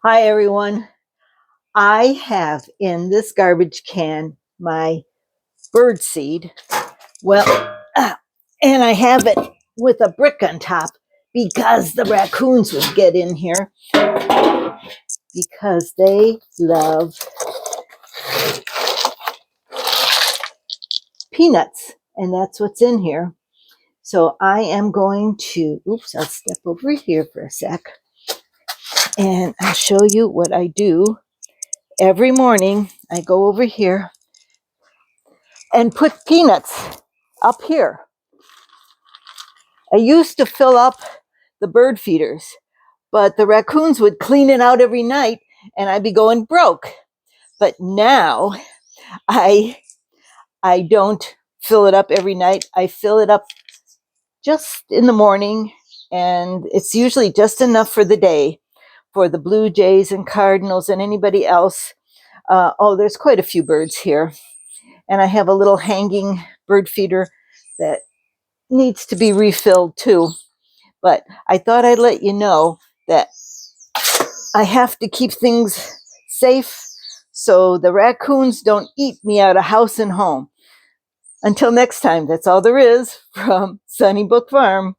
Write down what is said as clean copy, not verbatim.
Hi, everyone. I have in this garbage can my bird seed. Well, and I have it with a brick on top because the raccoons would get in here because they love peanuts, and that's what's in here. So I am going to, I'll step over here for a sec, and I'll show you what I do. Every morning, I go over here and put peanuts up here. I used to fill up the bird feeders, but the raccoons would clean it out every night and I'd be going broke. But now I don't fill it up every night. I fill it up just in the morning, and it's usually just enough for the day for the blue jays and cardinals and anybody else. There's quite a few birds here. And I have a little hanging bird feeder that needs to be refilled too. But I thought I'd let you know that I have to keep things safe so the raccoons don't eat me out of house and home. Until next time, that's all there is from Sunnybrook Farm.